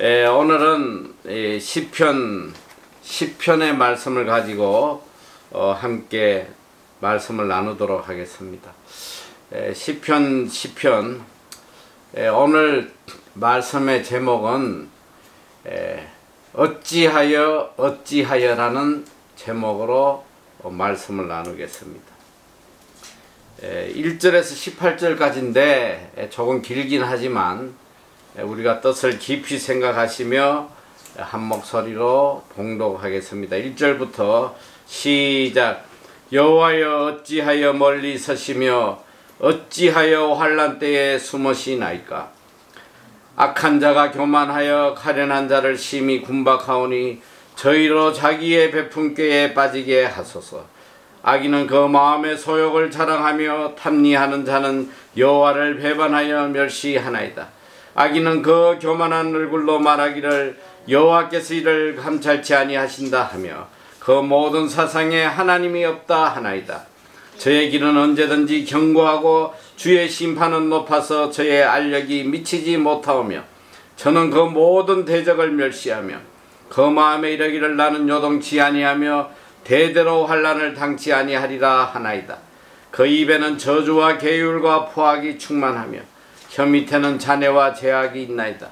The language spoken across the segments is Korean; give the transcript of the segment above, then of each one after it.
오늘은 시편의 말씀을 가지고 함께 말씀을 나누도록 하겠습니다. 시편 오늘 말씀의 제목은 어찌하여라는 제목으로 말씀을 나누겠습니다. 1절에서 18절까지인데 조금 길긴 하지만 우리가 뜻을 깊이 생각하시며 한 목소리로 봉독하겠습니다. 1절부터 시작. 여호와여 어찌하여 멀리 서시며 어찌하여 환난 때에 숨으시나이까. 악한 자가 교만하여 가련한 자를 심히 군박하오니 저희로 자기의 베푼 꾀에 빠지게 하소서. 악인은 그 마음의 소욕을 자랑하며 탐리하는 자는 여호와를 배반하여 멸시하나이다. 악인은 그 교만한 얼굴로 말하기를 여호와께서 이를 감찰치 아니하신다 하며 그 모든 사상에 하나님이 없다 하나이다. 저의 길은 언제든지 견고하고 주의 심판은 높아서 저의 알력이 미치지 못하오며 저는 그 모든 대적을 멸시하며 그 마음에 이르기를 나는 요동치 아니하며 대대로 환난을 당치 아니하리라 하나이다. 그 입에는 저주와 계율과 포악이 충만하며 혀 밑에는 잔해와 제약이 있나이다.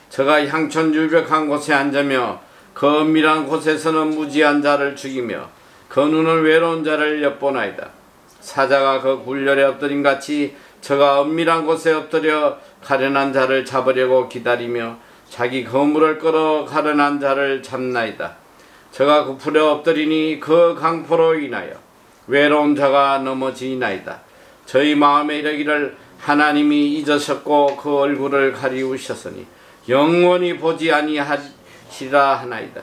저가 향촌 유벽한 곳에 앉으며 그 은밀한 곳에서는 무지한 자를 죽이며 그 눈은 외로운 자를 엿보나이다. 사자가 그 굴열에 엎드림 같이 저가 은밀한 곳에 엎드려 가련한 자를 잡으려고 기다리며 자기 거물을 끌어 가련한 자를 잡나이다. 저가 굽으려 엎드리니 그 강포로 인하여 외로운 자가 넘어지나이다. 저희 마음에 이르기를 하나님이 잊으셨고 그 얼굴을 가리우셨으니 영원히 보지 아니하시리라 하나이다.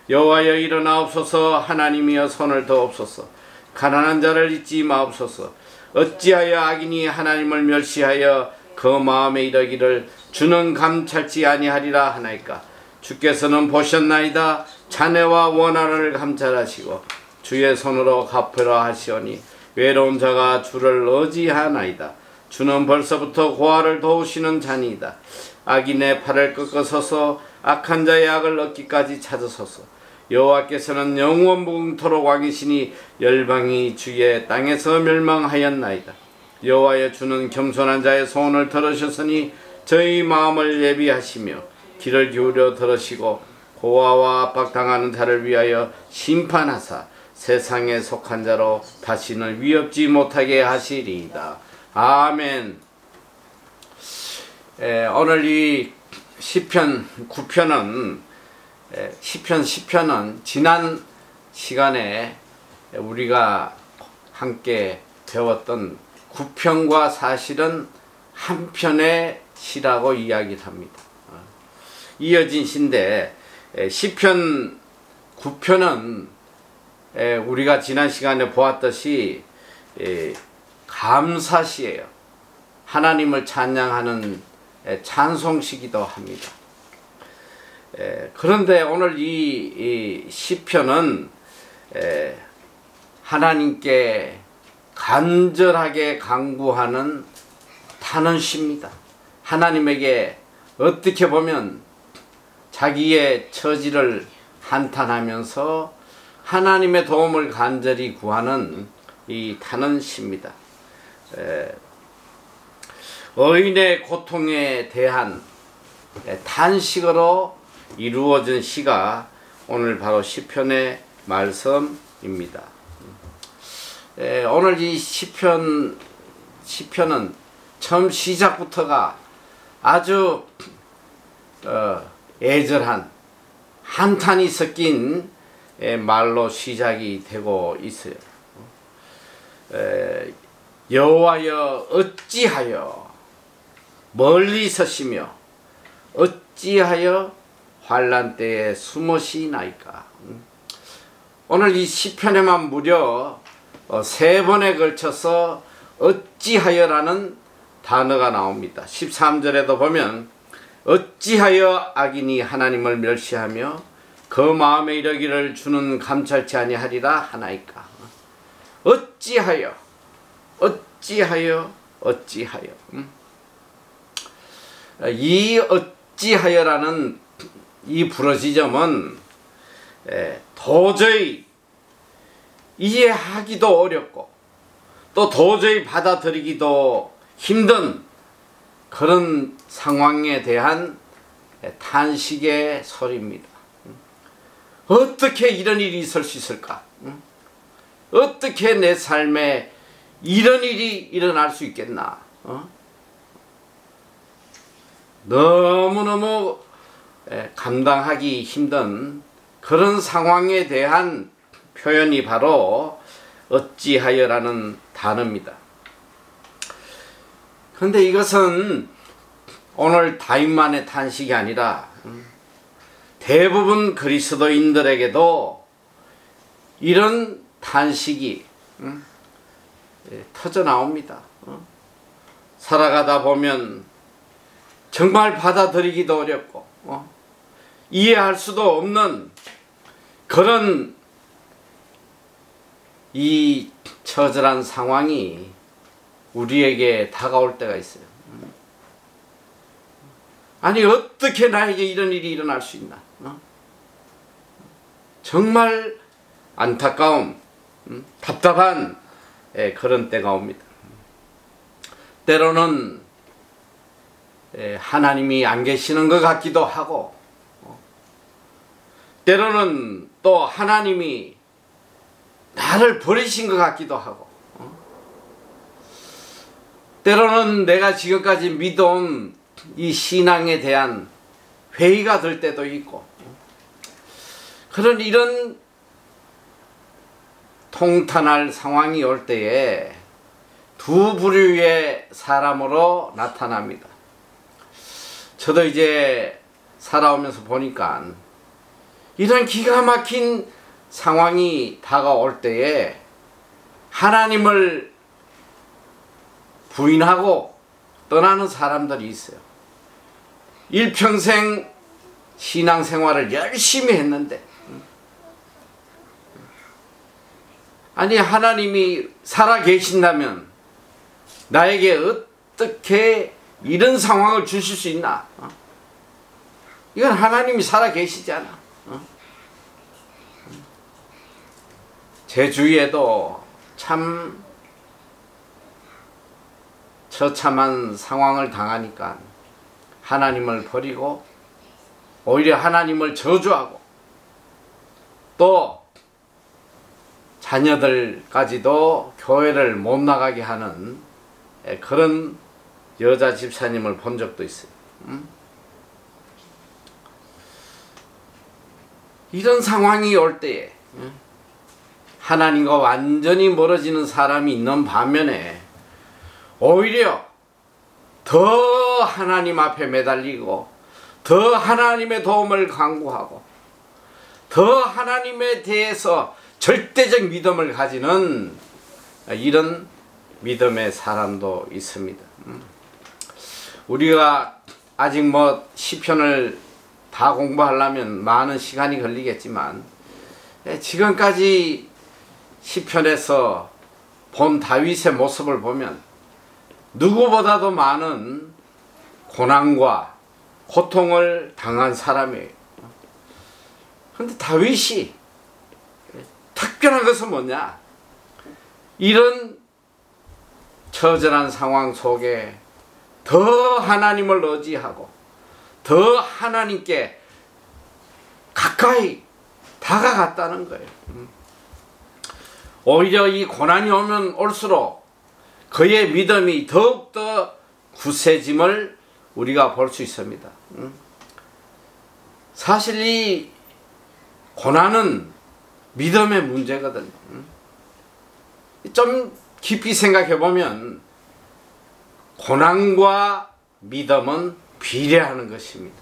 여호와여 일어나옵소서. 하나님이여 손을 더옵소서. 가난한 자를 잊지 마옵소서. 어찌하여 악인이 하나님을 멸시하여 그 마음에 이르기를 주는 감찰지 아니하리라 하나이까. 주께서는 보셨나이다. 잔해와 원한을 감찰하시고 주의 손으로 갚으라 하시오니 외로운 자가 주를 의지하나이다. 주는 벌써부터 고아를 도우시는 자니이다. 악인의 팔을 꺾으소서. 악한 자의 악을 얻기까지 찾으소서. 여호와께서는 영원 무궁토록 왕이시니 열방이 주의 땅에서 멸망하였나이다. 여호와여 주는 겸손한 자의 소원을 들으셨으니 저희 마음을 예비하시며 귀를 기울여 들으시고 고아와 압박당하는 자를 위하여 심판하사 세상에 속한 자로 다시는 위협지 못하게 하시리이다. 아멘. 오늘 이 시편 9편은 시편은 지난 시간에 우리가 함께 배웠던 9편과 사실은 한 편의 시라고 이야기를 합니다. 이어진 시인데 시편 9편은 우리가 지난 시간에 보았듯이 감사시예요. 하나님을 찬양하는 찬송시기도 합니다. 그런데 오늘 이 시편은 하나님께 간절하게 간구하는 탄원시입니다. 하나님에게 어떻게 보면 자기의 처지를 한탄하면서 하나님의 도움을 간절히 구하는 이 탄원시입니다. 의인의 고통에 대한 탄식으로 이루어진 시가 오늘 바로 시편의 말씀입니다. 오늘 이 시편은 처음 시작부터가 아주 애절한 한탄이 섞인 말로 시작이 되고 있어요. 여호와여 어찌하여 멀리 서시며 어찌하여 환난 때에 숨으시나이까. 오늘 이 시편에만 무려 3번에 걸쳐서 어찌하여라는 단어가 나옵니다. 13절에도 보면 어찌하여 악인이 하나님을 멸시하며 그 마음에 이르기를 주는 감찰치 아니하리라 하나이까. 어찌하여 이 어찌하여라는 이 부러지점은 도저히 이해하기도 어렵고 또 도저히 받아들이기도 힘든 그런 상황에 대한 탄식의 소리입니다. 어떻게 이런 일이 있을 수 있을까? 어떻게 내 삶에 이런 일이 일어날 수 있겠나? 너무너무 감당하기 힘든 그런 상황에 대한 표현이 바로 어찌하여라는 단어입니다. 그런데 이것은 오늘 다윗만의 탄식이 아니라 대부분 그리스도인들에게도 이런 탄식이 터져 나옵니다. 살아가다 보면 정말 받아들이기도 어렵고 이해할 수도 없는 그런 이 처절한 상황이 우리에게 다가올 때가 있어요. 아니 어떻게 나에게 이런 일이 일어날 수 있나? 정말 안타까움, 답답한 그런 때가 옵니다. 때로는 하나님이 안 계시는 것 같기도 하고 때로는 또 하나님이 나를 버리신 것 같기도 하고 때로는 내가 지금까지 믿어온 이 신앙에 대한 회의가 들 때도 있고 그런 이런 통탄할 상황이 올 때에 두 부류의 사람으로 나타납니다. 저도 이제 살아오면서 보니까 이런 기가 막힌 상황이 다가올 때에 하나님을 부인하고 떠나는 사람들이 있어요. 일평생 신앙생활을 열심히 했는데 아니 하나님이 살아 계신다면 나에게 어떻게 이런 상황을 주실 수 있나? 이건 하나님이 살아 계시지 않아. 제 주위에도 참 처참한 상황을 당하니까 하나님을 버리고 오히려 하나님을 저주하고 또 자녀들까지도 교회를 못 나가게 하는 그런 여자 집사님을 본 적도 있어요. 이런 상황이 올 때에 하나님과 완전히 멀어지는 사람이 있는 반면에 오히려 더 하나님 앞에 매달리고 더 하나님의 도움을 간구하고 더 하나님에 대해서 절대적 믿음을 가지는 이런 믿음의 사람도 있습니다. 우리가 아직 뭐 시편을 다 공부하려면 많은 시간이 걸리겠지만 지금까지 시편에서 본 다윗의 모습을 보면 누구보다도 많은 고난과 고통을 당한 사람이에요. 그런데 다윗이 특별한 것은 뭐냐? 이런 처절한 상황 속에 더 하나님을 의지하고 더 하나님께 가까이 다가갔다는 거예요. 오히려 이 고난이 오면 올수록 그의 믿음이 더욱더 굳세짐을 우리가 볼 수 있습니다. 사실 이 고난은 믿음의 문제거든요. 좀 깊이 생각해 보면 고난과 믿음은 비례하는 것입니다.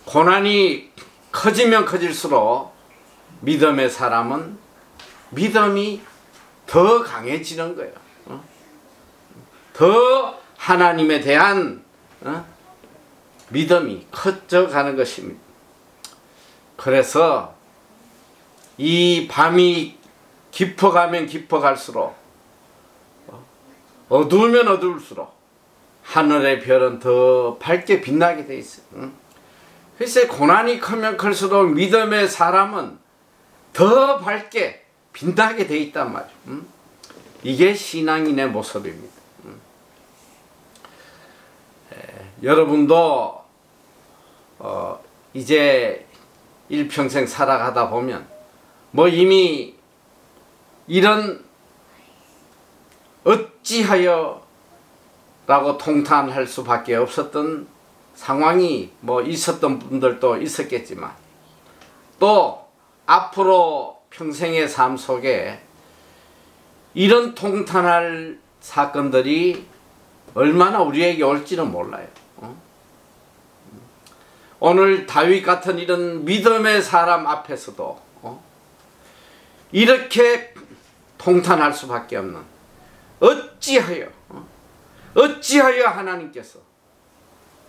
고난이 커지면 커질수록 믿음의 사람은 믿음이 더 강해지는 거예요. 더 하나님에 대한 믿음이 커져가는 것입니다. 그래서 이 밤이 깊어가면 깊어갈수록 어두우면 어두울수록 하늘의 별은 더 밝게 빛나게 돼 있어요. 글쎄 고난이 크면 클수록 믿음의 사람은 더 밝게 빛나게 돼 있단 말이에요. 이게 신앙인의 모습입니다. 여러분도 이제 일평생 살아가다 보면 뭐 이미 이런 어찌하여 라고 통탄할 수밖에 없었던 상황이 뭐 있었던 분들도 있었겠지만 또 앞으로 평생의 삶 속에 이런 통탄할 사건들이 얼마나 우리에게 올지는 몰라요. 오늘 다윗 같은 이런 믿음의 사람 앞에서도 이렇게 통탄할 수밖에 없는 어찌하여 하나님께서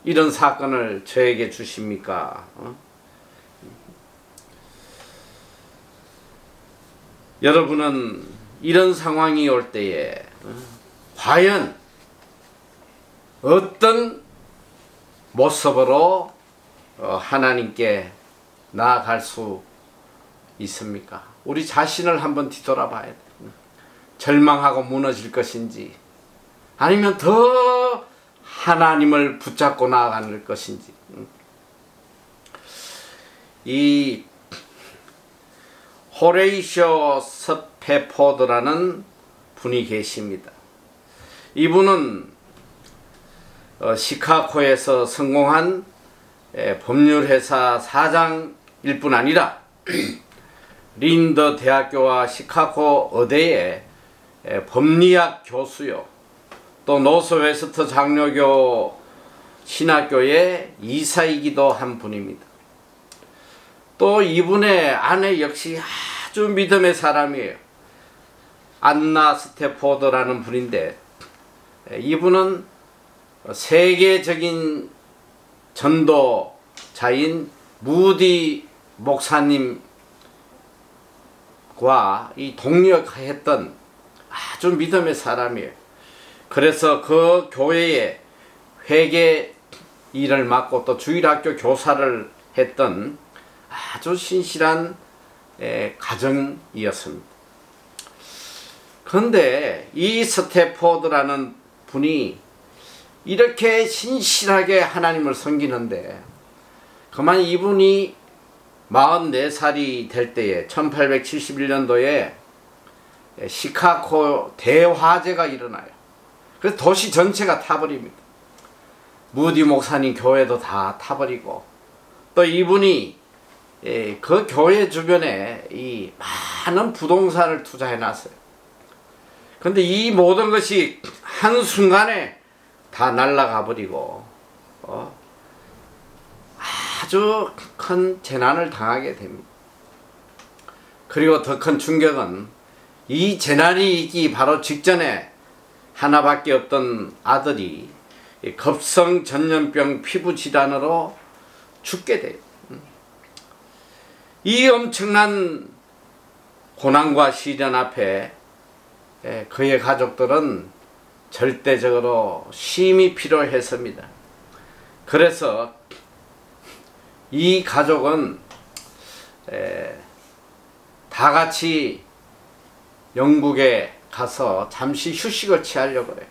이런 사건을 저에게 주십니까? 여러분은 이런 상황이 올 때에 과연 어떤 모습으로 하나님께 나아갈 수 있습니까? 우리 자신을 한번 뒤돌아봐야 돼. 절망하고 무너질 것인지 아니면 더 하나님을 붙잡고 나아가는 것인지. 이 호레이쇼 스패포드라는 분이 계십니다. 이분은 시카고에서 성공한 법률회사 사장일 뿐 아니라 린더 대학교와 시카고 의대의 법리학 교수요, 또 노스웨스트 장로교 신학교의 이사이기도 한 분입니다. 또 이분의 아내 역시 아주 믿음의 사람이에요. 안나 스태포드라는 분인데 이분은 세계적인 전도자인 무디 목사님과 이 동력했던 아주 믿음의 사람이에요. 그래서 그 교회에 회계 일을 맡고 또 주일학교 교사를 했던 아주 신실한 가정이었습니다. 그런데 이 스태포드라는 분이 이렇게 신실하게 하나님을 섬기는데 그만 이분이 44살이 될 때에 1871년도에 시카고 대화재가 일어나요. 그래서 도시 전체가 타버립니다. 무디 목사님 교회도 다 타버리고 또 이분이 그 교회 주변에 이 많은 부동산을 투자해 놨어요. 근데 이 모든 것이 한순간에 다 날아가 버리고 아주 큰 재난을 당하게 됩니다. 그리고 더 큰 충격은 이 재난이 있기 바로 직전에 하나밖에 없던 아들이 급성 전염병 피부 질환으로 죽게 돼요. 이 엄청난 고난과 시련 앞에 그의 가족들은 절대적으로 쉼이 필요했습니다. 그래서 이 가족은 다 같이 영국에 가서 잠시 휴식을 취하려고 그래요.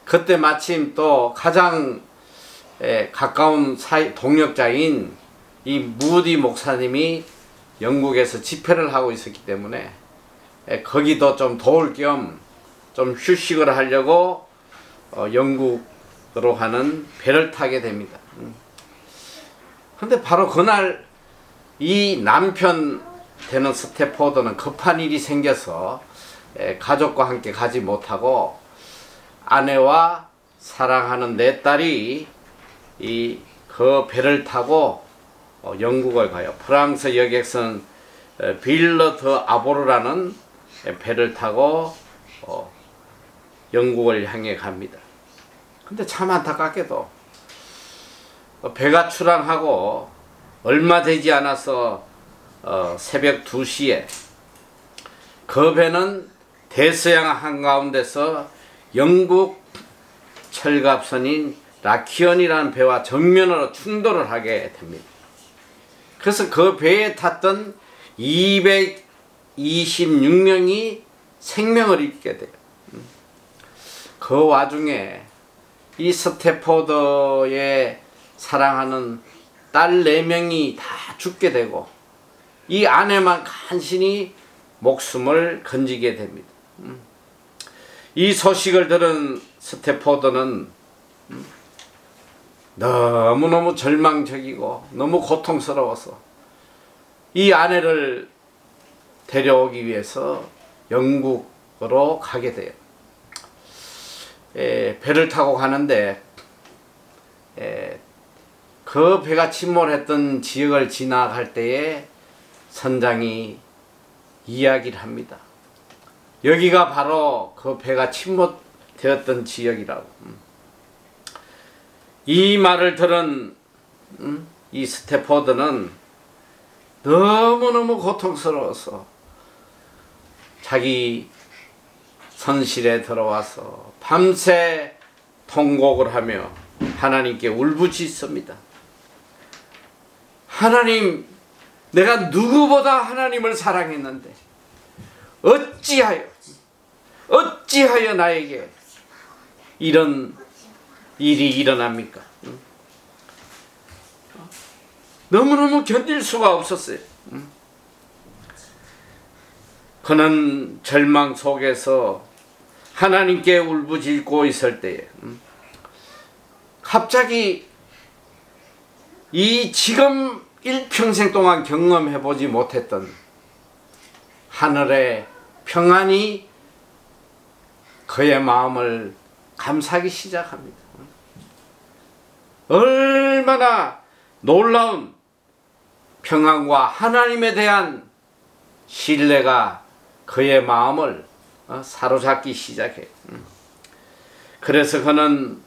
그때 마침 또 가장 가까운 동역자인 이 무디 목사님이 영국에서 집회를 하고 있었기 때문에 거기도 좀 도울 겸 좀 휴식을 하려고 영국으로 가는 배를 타게 됩니다. 근데 바로 그날 이 남편 되는 스태포드는 급한 일이 생겨서 가족과 함께 가지 못하고 아내와 사랑하는 내 딸이 그 배를 타고 영국을 가요. 프랑스 여객선 빌러 드 아보르라는 배를 타고 영국을 향해 갑니다. 근데 참 안타깝게도 배가 출항하고 얼마 되지 않아서 새벽 2시에 그 배는 대서양 한가운데서 영국 철갑선인 라키온이라는 배와 정면으로 충돌을 하게 됩니다. 그래서 그 배에 탔던 226명이 생명을 잃게 돼요. 그 와중에 이 스태포드의 사랑하는 딸 4명이 다 죽게 되고 이 아내만 간신히 목숨을 건지게 됩니다. 이 소식을 들은 스태포드는 너무너무 절망적이고 너무 고통스러워서 이 아내를 데려오기 위해서 영국으로 가게 돼요. 배를 타고 가는데 그 배가 침몰했던 지역을 지나갈 때에 선장이 이야기를 합니다. 여기가 바로 그 배가 침몰되었던 지역이라고. 이 말을 들은 이 스태포드는 너무너무 고통스러워서 자기 선실에 들어와서 밤새 통곡을 하며 하나님께 울부짖습니다. 하나님, 내가 누구보다 하나님을 사랑했는데 어찌하여 나에게 이런 일이 일어납니까? 너무너무 견딜 수가 없었어요. 그는 절망 속에서 하나님께 울부짖고 있을 때에 갑자기 이 지금 일평생 동안 경험해보지 못했던 하늘의 평안이 그의 마음을 감싸기 시작합니다. 얼마나 놀라운 평안과 하나님에 대한 신뢰가 그의 마음을 사로잡기 시작해요. 그래서 그는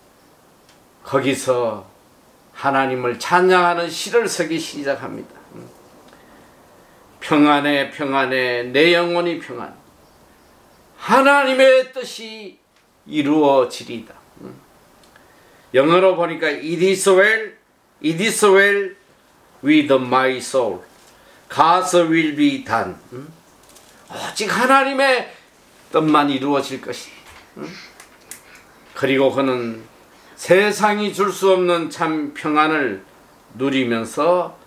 거기서 하나님을 찬양하는 시를 쓰기 시작합니다. 평안해 평안해 내 영혼이 평안, 하나님의 뜻이 이루어지리다. 영어로 보니까 It is well with my soul, God's will be done. 오직 하나님의 뜻만 이루어질 것이. 그리고 그는 세상이 줄 수 없는 참 평안을 누리면서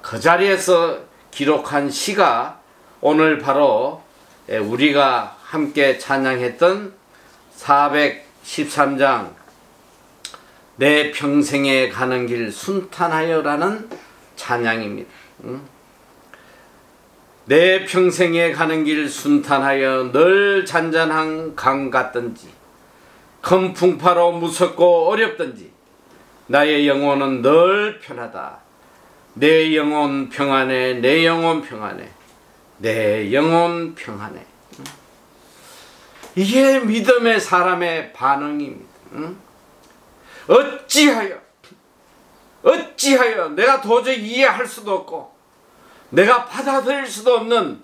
그 자리에서 기록한 시가 오늘 바로 우리가 함께 찬양했던 413장 내 평생에 가는 길 순탄하여라는 찬양입니다. 내 평생에 가는 길 순탄하여 늘 잔잔한 강 같든지 큰 풍파로 무섭고 어렵든지 나의 영혼은 늘 편하다. 내 영혼 평안해, 내 영혼 평안해, 내 영혼 평안해. 이게 믿음의 사람의 반응입니다. 어찌하여 내가 도저히 이해할 수도 없고 내가 받아들일 수도 없는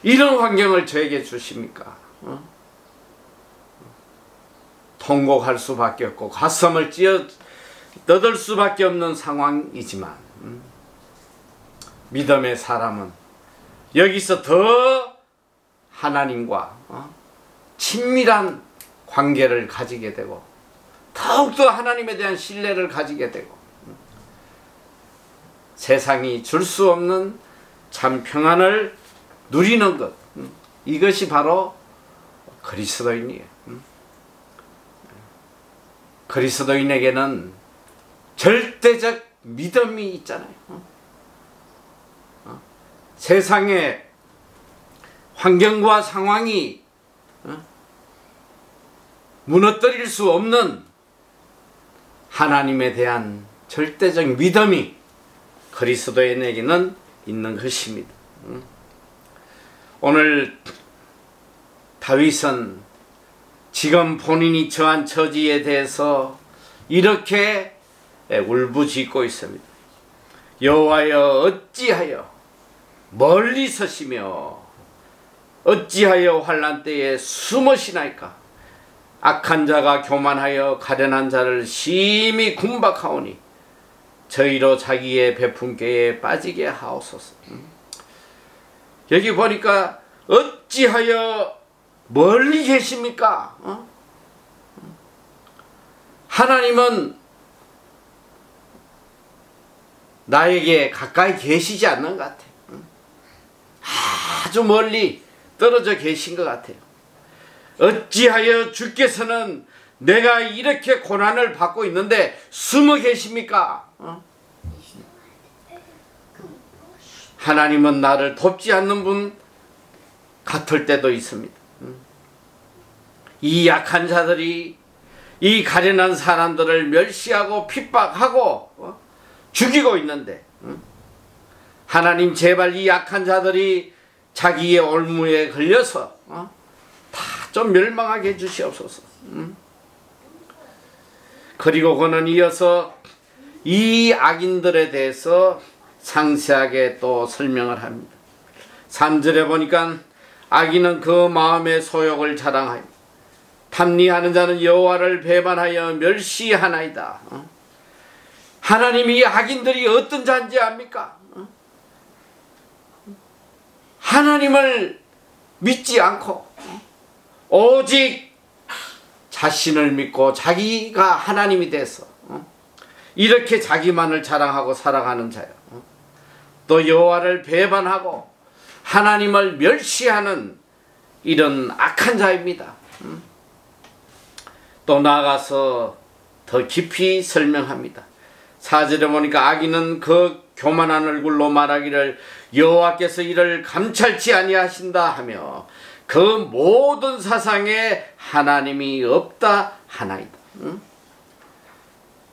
이런 환경을 저에게 주십니까? 통곡할 수밖에 없고 가슴을 떠들 수밖에 없는 상황이지만 믿음의 사람은 여기서 더 하나님과 친밀한 관계를 가지게 되고 더욱더 하나님에 대한 신뢰를 가지게 되고 세상이 줄 수 없는 참 평안을 누리는 것, 이것이 바로 그리스도인이에요. 그리스도인에게는 절대적 믿음이 있잖아요. 세상의 환경과 상황이 무너뜨릴 수 없는 하나님에 대한 절대적 믿음이 그리스도인에게는 있는 것입니다. 오늘 다윗은 지금 본인이 처한 처지에 대해서 이렇게 울부짖고 있습니다. 여호와여 어찌하여 멀리 서시며 어찌하여 환난 때에 숨으시나이까. 악한 자가 교만하여 가련한 자를 심히 궁박하오니 저희로 자기의 베푼께에 빠지게 하옵소서. 여기 보니까 어찌하여 멀리 계십니까? 하나님은 나에게 가까이 계시지 않는 것 같아요. 아주 멀리 떨어져 계신 것 같아요. 어찌하여 주께서는 내가 이렇게 고난을 받고 있는데 숨어 계십니까? 하나님은 나를 돕지 않는 분 같을 때도 있습니다. 이 약한 자들이 이 가련한 사람들을 멸시하고 핍박하고 죽이고 있는데 하나님 제발 이 약한 자들이 자기의 올무에 걸려서 다 좀 멸망하게 해주시옵소서. 그리고 그는 이어서 이 악인들에 대해서 상세하게 또 설명을 합니다. 3절에 보니까 악인은 그 마음의 소욕을 자랑하여 탐리하는 자는 여호와를 배반하여 멸시하나이다. 하나님이 악인들이 어떤 자인지 압니까? 하나님을 믿지 않고 오직 자신을 믿고 자기가 하나님이 돼서 이렇게 자기만을 자랑하고 살아가는 자요. 또 여호와를 배반하고 하나님을 멸시하는 이런 악한 자입니다. 또 나아가서 더 깊이 설명합니다. 4절에 보니까 악인은 그 교만한 얼굴로 말하기를 여호와께서 이를 감찰치 아니하신다 하며 그 모든 사상에 하나님이 없다 하나이다.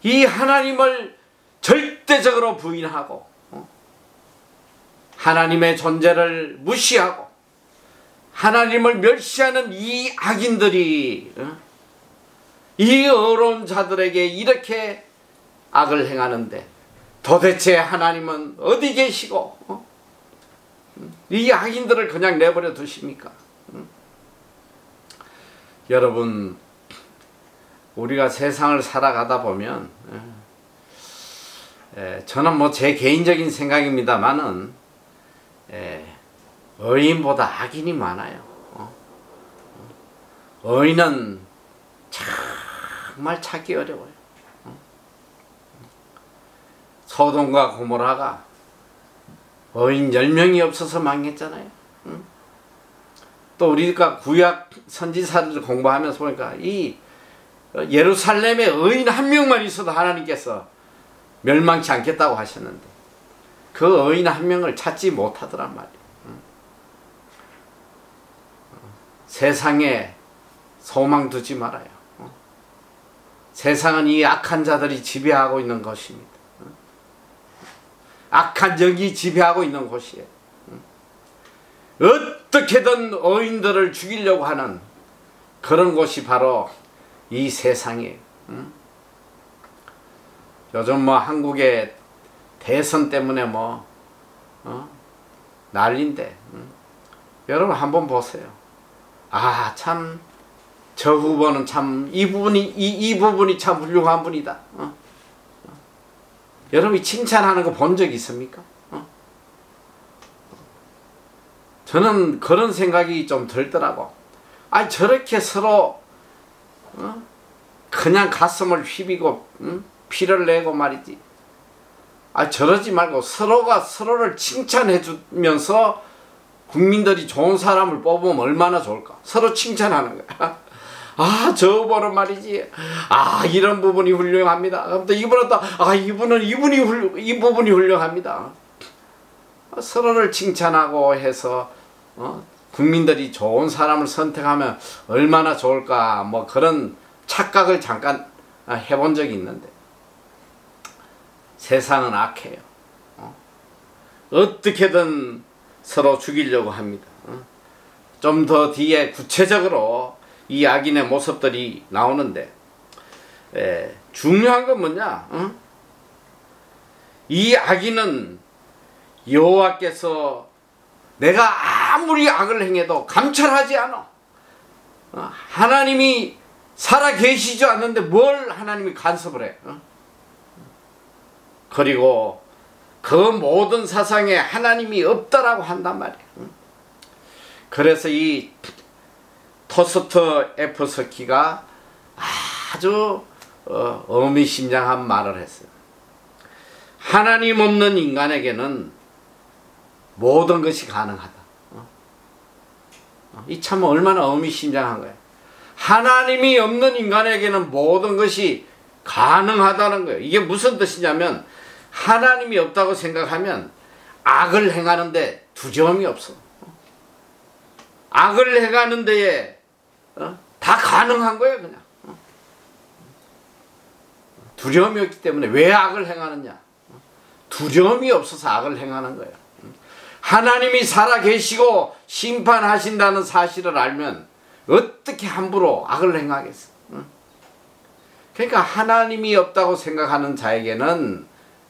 이 하나님을 절대적으로 부인하고 하나님의 존재를 무시하고 하나님을 멸시하는 이 악인들이 이 어려운 자들에게 이렇게 악을 행하는데 도대체 하나님은 어디 계시고 이 악인들을 그냥 내버려 두십니까? 여러분, 우리가 세상을 살아가다 보면 저는 뭐 제 개인적인 생각입니다만은 의인보다 악인이 많아요. 의인은 정말 찾기 어려워요. 소돔과 고모라가 의인 10명이 없어서 망했잖아요. 또 우리가 구약 선지사를 공부하면서 보니까 이 예루살렘에 의인 한 명만 있어도 하나님께서 멸망치 않겠다고 하셨는데 그 의인 한 명을 찾지 못하더란 말이에요. 세상에 소망 두지 말아요. 세상은 이 악한 자들이 지배하고 있는 것입니다. 악한 영이 지배하고 있는 곳이에요. 어떻게든 의인들을 죽이려고 하는 그런 곳이 바로 이 세상이에요. 요즘 뭐 한국의 대선 때문에 뭐 난리인데 여러분 한번 보세요. 아, 참 저 후보는 참 이 부분이 참 훌륭한 분이다. 여러분이 칭찬하는 거 본 적 있습니까? 저는 그런 생각이 좀 들더라고. 아니 저렇게 서로 그냥 가슴을 휘비고 피를 내고 말이지. 아 저러지 말고 서로가 서로를 칭찬해 주면서 국민들이 좋은 사람을 뽑으면 얼마나 좋을까. 서로 칭찬하는 거야. 아 저 후보는 말이지. 아 이런 부분이 훌륭합니다. 그럼 또 이분은 또 아 이 부분이 훌륭합니다. 서로를 칭찬하고 해서 국민들이 좋은 사람을 선택하면 얼마나 좋을까. 뭐 그런 착각을 잠깐 해본 적이 있는데 세상은 악해요. 어떻게든 서로 죽이려고 합니다. 좀 더 뒤에 구체적으로 이 악인의 모습들이 나오는데 중요한 건 뭐냐? 이 악인은 여호와께서 내가 아무리 악을 행해도 감찰하지 않아. 하나님이 살아 계시지 않는데 뭘 하나님이 간섭을 해? 그리고 그 모든 사상에 하나님이 없다라고 한단 말이에요. 그래서 이 도스토옙스키가 아주 의미심장한 말을 했어요. 하나님 없는 인간에게는 모든 것이 가능하다. 이 참 얼마나 의미심장한 거예요. 하나님이 없는 인간에게는 모든 것이 가능하다는 거예요. 이게 무슨 뜻이냐면 하나님이 없다고 생각하면 악을 행하는데 두려움이 없어. 악을 행하는 데에 다 가능한 거예요. 그냥 두려움이 없기 때문에. 왜 악을 행하느냐? 두려움이 없어서 악을 행하는 거예요. 하나님이 살아계시고 심판하신다는 사실을 알면 어떻게 함부로 악을 행하겠어? 그러니까 하나님이 없다고 생각하는 자에게는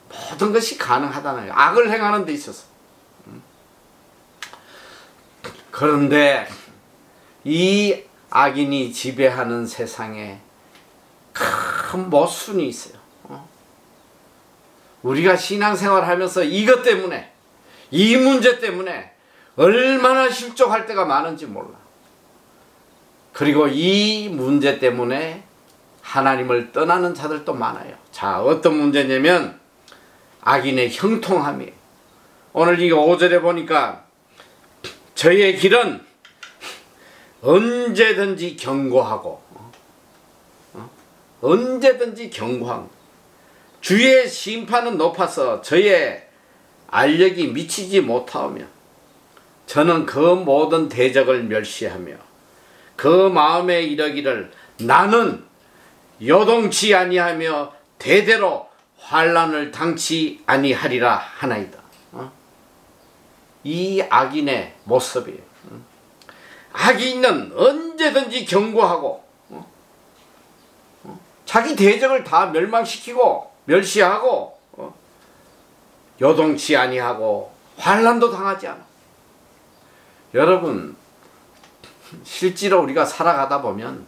모든 것이 가능하다는 거예요. 악을 행하는 데 있어서. 그런데 이 악인이 지배하는 세상에 큰 모순이 있어요. 우리가 신앙생활 하면서 이것 때문에, 이 문제 때문에 얼마나 실족할 때가 많은지 몰라. 그리고 이 문제 때문에 하나님을 떠나는 자들도 많아요. 자, 어떤 문제냐면 악인의 형통함이에요. 오늘 이 5절에 보니까 저의 길은 언제든지 견고하고, 언제든지 견고한, 주의 심판은 높아서 저의 알력이 미치지 못하오며 저는 그 모든 대적을 멸시하며 그 마음에 이르기를 나는 요동치 아니하며 대대로 환난을 당치 아니하리라 하나이다. 이 악인의 모습이에요. 악인은 언제든지 견고하고 자기 대적을 다 멸망시키고 멸시하고 요동치 아니하고 환난도 당하지 않아. 여러분, 실제로 우리가 살아가다 보면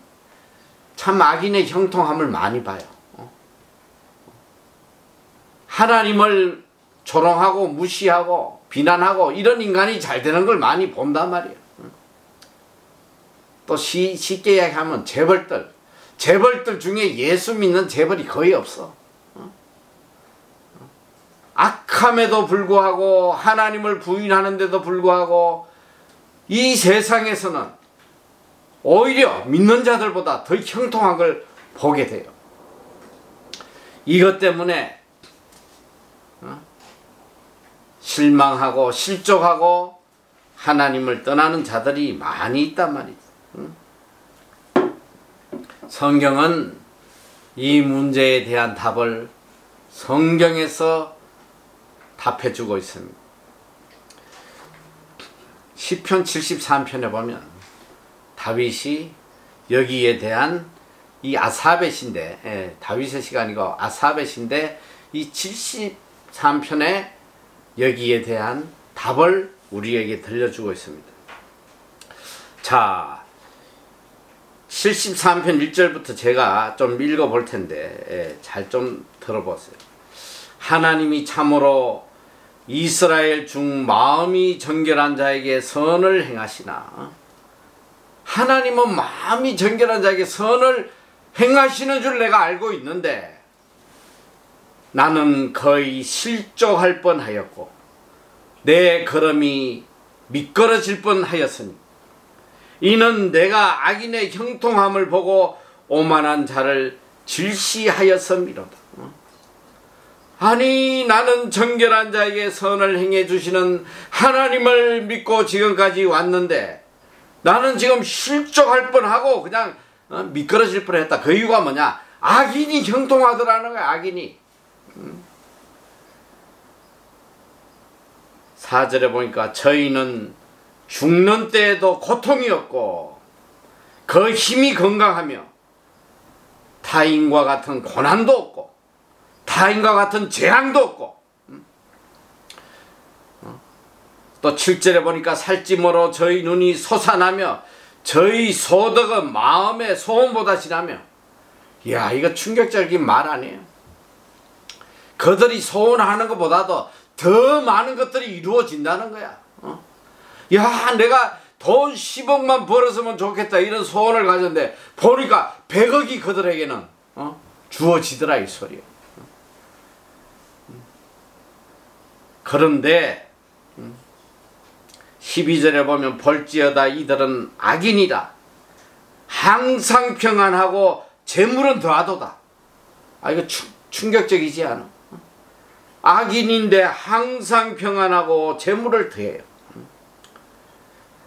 참 악인의 형통함을 많이 봐요. 하나님을 조롱하고 무시하고 비난하고 이런 인간이 잘 되는 걸 많이 본단 말이에요. 또 쉽게 이야기하면 재벌들 중에 예수 믿는 재벌이 거의 없어. 악함에도 불구하고 하나님을 부인하는데도 불구하고 이 세상에서는 오히려 믿는 자들보다 더 형통한 걸 보게 돼요. 이것 때문에 실망하고 실족하고 하나님을 떠나는 자들이 많이 있단 말이죠. 성경은 이 문제에 대한 답을 성경에서 답해주고 있습니다. 시편 73편에 보면 다윗이 여기에 대한 이 아사벳인데, 다윗의 시간이고 아사벳인데 이 73편에 여기에 대한 답을 우리에게 들려주고 있습니다. 자, 73편 1절부터 제가 좀 읽어볼 텐데 잘 좀 들어보세요. 하나님이 참으로 이스라엘 중 마음이 정결한 자에게 선을 행하시나. 하나님은 마음이 정결한 자에게 선을 행하시는 줄 내가 알고 있는데 나는 거의 실족할 뻔하였고 내 걸음이 미끄러질 뻔하였으니 이는 내가 악인의 형통함을 보고 오만한 자를 질시하였음이로다. 아니, 나는 정결한 자에게 선을 행해 주시는 하나님을 믿고 지금까지 왔는데 나는 지금 실족할 뻔하고 그냥 미끄러질 뻔했다. 그 이유가 뭐냐? 악인이 형통하더라는 거야. 악인이. 4절에 보니까 저희는 죽는 때에도 고통이 없고 그 힘이 건강하며 타인과 같은 고난도 없고 타인과 같은 재앙도 없고. 또 7절에 보니까 살찌므로 저희 눈이 솟아나며 저희 소득은 마음의 소원보다 지나며. 이야, 이거 충격적인 말 아니에요? 그들이 소원하는 것보다도 더 많은 것들이 이루어진다는 거야. 야, 내가 돈 10억만 벌었으면 좋겠다, 이런 소원을 가졌는데 보니까 100억이 그들에게는 주어지더라, 이 소리야. 그런데 12절에 보면 볼지어다 이들은 악인이다. 항상 평안하고 재물은 더하도다. 아, 이거 충격적이지 않아? 악인인데 항상 평안하고 재물을 더해요.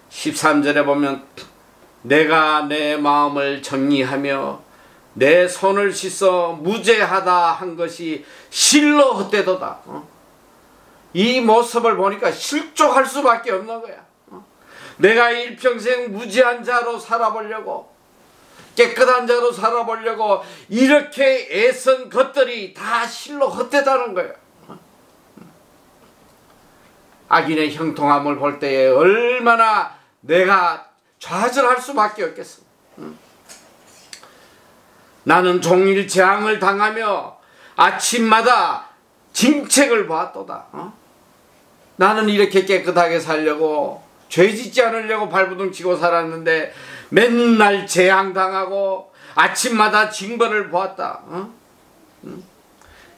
13절에 보면 내가 내 마음을 정리하며 내 손을 씻어 무죄하다 한 것이 실로 헛되도다. 이 모습을 보니까 실족할 수밖에 없는 거야. 내가 일평생 무죄한 자로 살아보려고, 깨끗한 자로 살아보려고 이렇게 애쓴 것들이 다 실로 헛되다는 거야. 악인의 형통함을 볼 때에 얼마나 내가 좌절할 수밖에 없겠어. 나는 종일 재앙을 당하며 아침마다 징책을 보았도다. 나는 이렇게 깨끗하게 살려고, 죄짓지 않으려고 발부둥 치고 살았는데 맨날 재앙당하고 아침마다 징벌을 보았다.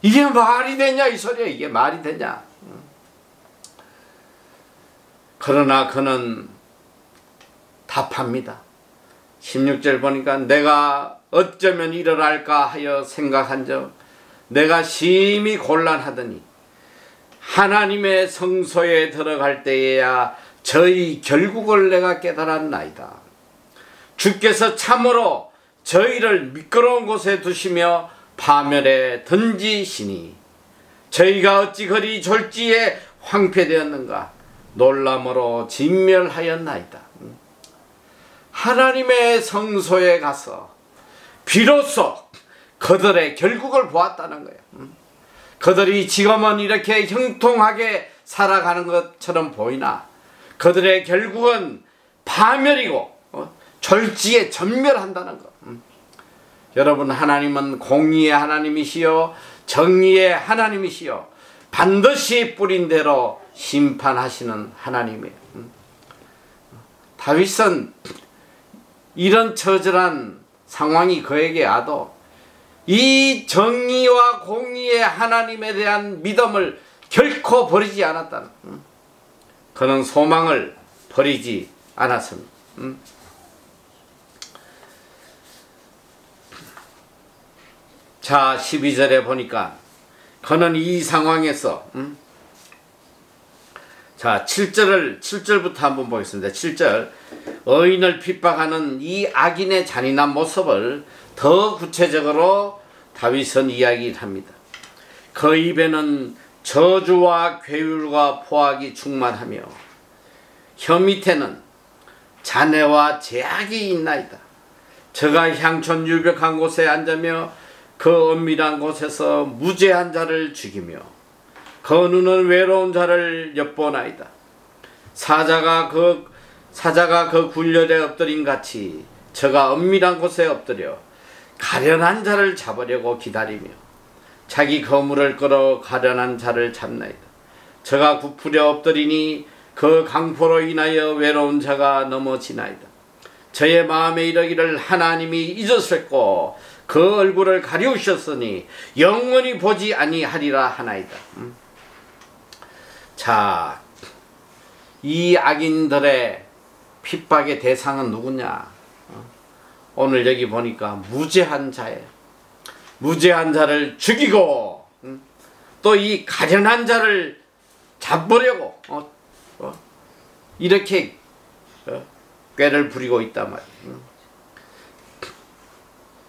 이게 말이 되냐, 이 소리야. 이게 말이 되냐. 그러나 그는 답합니다. 16절 보니까 내가 어쩌면 이러랄까 하여 생각한 적 내가 심히 곤란하더니 하나님의 성소에 들어갈 때에야 저희 결국을 내가 깨달았나이다. 주께서 참으로 저희를 미끄러운 곳에 두시며 파멸에 던지시니 저희가 어찌 그리 졸지에 황폐되었는가. 놀람으로 진멸하였나이다. 하나님의 성소에 가서 비로소 그들의 결국을 보았다는 거예요. 그들이 지금은 이렇게 형통하게 살아가는 것처럼 보이나 그들의 결국은 파멸이고 졸지에 전멸한다는 것. 여러분, 하나님은 공의의 하나님이시요 정의의 하나님이시요 반드시 뿌린 대로 심판하시는 하나님이에요. 다윗은 이런 처절한 상황이 그에게 와도 이 정의와 공의의 하나님에 대한 믿음을 결코 버리지 않았다는, 그는 소망을 버리지 않았습니다. 자, 12절에 보니까 그는 이 상황에서 자, 7절부터 한번 보겠습니다. 7절, 의인을 핍박하는 이 악인의 잔인한 모습을 더 구체적으로 다윗은 이야기를 합니다. 그 입에는 저주와 괴율과 포악이 충만하며 혀 밑에는 잔해와 제약이 있나이다. 저가 향촌 유벽한 곳에 앉으며 그 은밀한 곳에서 무죄한 자를 죽이며 그 눈은 외로운 자를 엿보나이다. 사자가 그 굴열에 엎드린 같이 저가 은밀한 곳에 엎드려 가련한 자를 잡으려고 기다리며 자기 거물을 끌어 가련한 자를 잡나이다. 저가 굽으려 엎드리니 그 강포로 인하여 외로운 자가 넘어지나이다. 저의 마음에 이르기를 하나님이 잊으셨고 그 얼굴을 가리우셨으니 영원히 보지 아니하리라 하나이다. 자, 이 악인들의 핍박의 대상은 누구냐? 오늘 여기 보니까 무죄한 자예요. 무죄한 자를 죽이고 또 이 가련한 자를 잡으려고 이렇게 꾀를 부리고 있단 말이에요.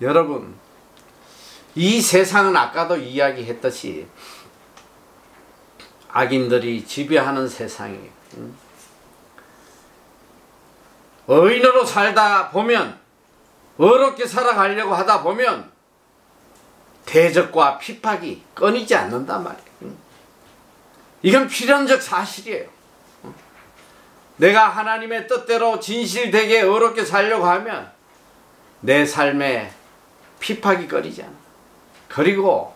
여러분, 이 세상은 아까도 이야기했듯이 악인들이 지배하는 세상이에요. 의인으로 살다 보면, 어렵게 살아가려고 하다 보면 대적과 핍박이 끊이지 않는단 말이에요. 이건 필연적 사실이에요. 내가 하나님의 뜻대로 진실되게 의롭게 살려고 하면 내 삶에 핍박이 꺼리지 않아. 그리고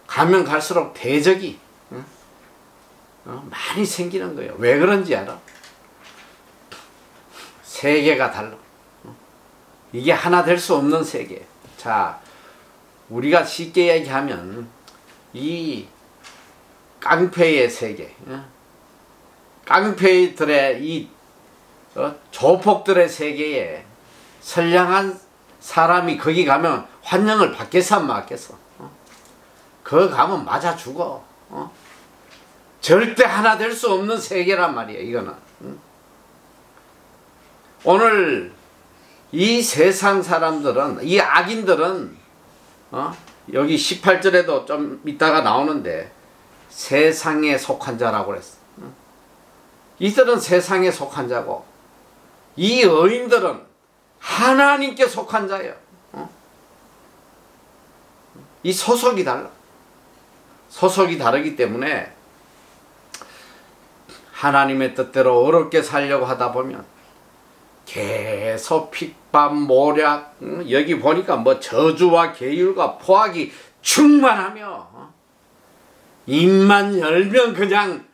가면 갈수록 대적이 많이 생기는 거예요. 왜 그런지 알아? 세계가 달라. 이게 하나 될 수 없는 세계. 자, 우리가 쉽게 얘기하면 이 깡패의 세계, 깡패들의 이 조폭들의 세계에 선량한 사람이 거기 가면 환영을 받겠어 안 받겠어? 거기 가면 맞아 죽어. 절대 하나 될 수 없는 세계란 말이야 이거는. 오늘 이 세상 사람들은, 이 악인들은 여기 18절에도 좀 이따가 나오는데 세상에 속한 자라고 그랬어. 이들은 세상에 속한 자고 이 의인들은 하나님께 속한 자예요. 이 소속이 달라. 소속이 다르기 때문에 하나님의 뜻대로 어렵게 살려고 하다 보면 계속 핍박, 모략, 여기 보니까 뭐 저주와 계율과 포악이 충만하며 입만 열면 그냥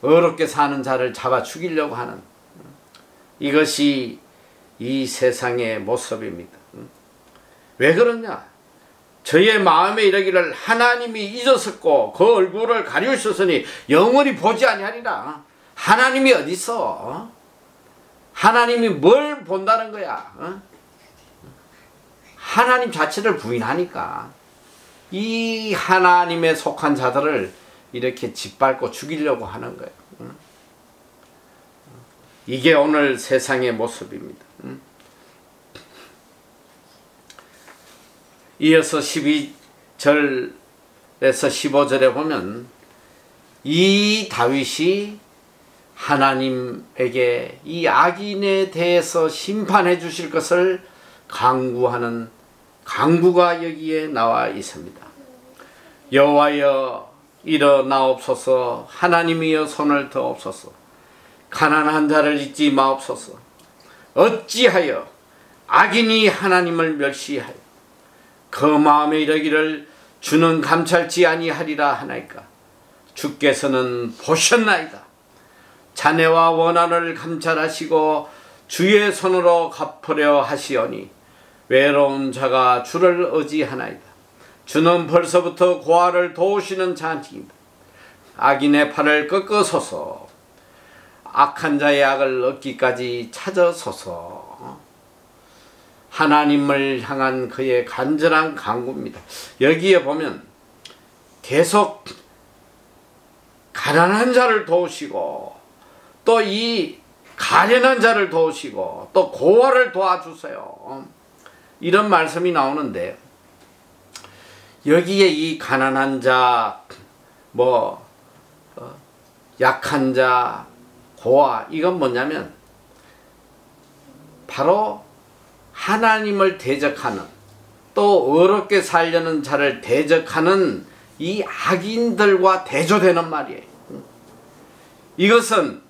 어렵게 사는 자를 잡아 죽이려고 하는 이것이 이 세상의 모습입니다. 왜 그러냐? 저의 마음에 이르기를 하나님이 잊었었고 그 얼굴을 가리우셨으니 영원히 보지 아니하리라. 하나님이 어디 있어? 하나님이 뭘 본다는 거야? 하나님 자체를 부인하니까 이 하나님에 속한 자들을 이렇게 짓밟고 죽이려고 하는 거예요. 이게 오늘 세상의 모습입니다. 이어서 12절에서 15절에 보면 이 다윗이 하나님에게 이 악인에 대해서 심판해 주실 것을 간구하는 간구가 여기에 나와 있습니다. 여호와여 일어나옵소서. 하나님이여 손을 드옵소서. 가난한 자를 잊지 마옵소서. 어찌하여 악인이 하나님을 멸시하여 그 마음에 이르기를 주는 감찰지 아니하리라 하나이까. 주께서는 보셨나이다. 자네와 원한을 감찰하시고 주의 손으로 갚으려 하시오니 외로운 자가 주를 의지하나이다. 주는 벌써부터 고아를 도우시는 자니이다. 악인의 팔을 꺾으소서. 악한 자의 악을 얻기까지 찾으소서. 하나님을 향한 그의 간절한 간구입니다. 여기에 보면 계속 가난한 자를 도우시고 또 이 가련한 자를 도우시고 또 고아를 도와주세요. 이런 말씀이 나오는데 여기에 이 가난한 자, 약한 자, 고아, 이건 뭐냐면 바로 하나님을 대적하는, 또 어렵게 살려는 자를 대적하는 이 악인들과 대조되는 말이에요. 이것은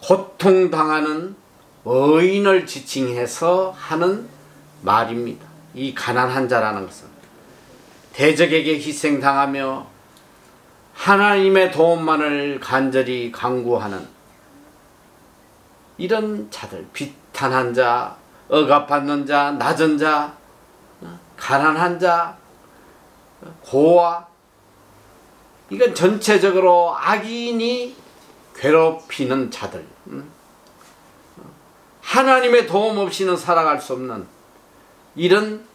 고통당하는 의인을 지칭해서 하는 말입니다. 이 가난한 자라는 것은 대적에게 희생당하며 하나님의 도움만을 간절히 간구하는 이런 자들, 비탄한 자, 억압받는 자, 낮은 자, 가난한 자, 고아, 이건 전체적으로 악인이 괴롭히는 자들, 하나님의 도움 없이는 살아갈 수 없는 이런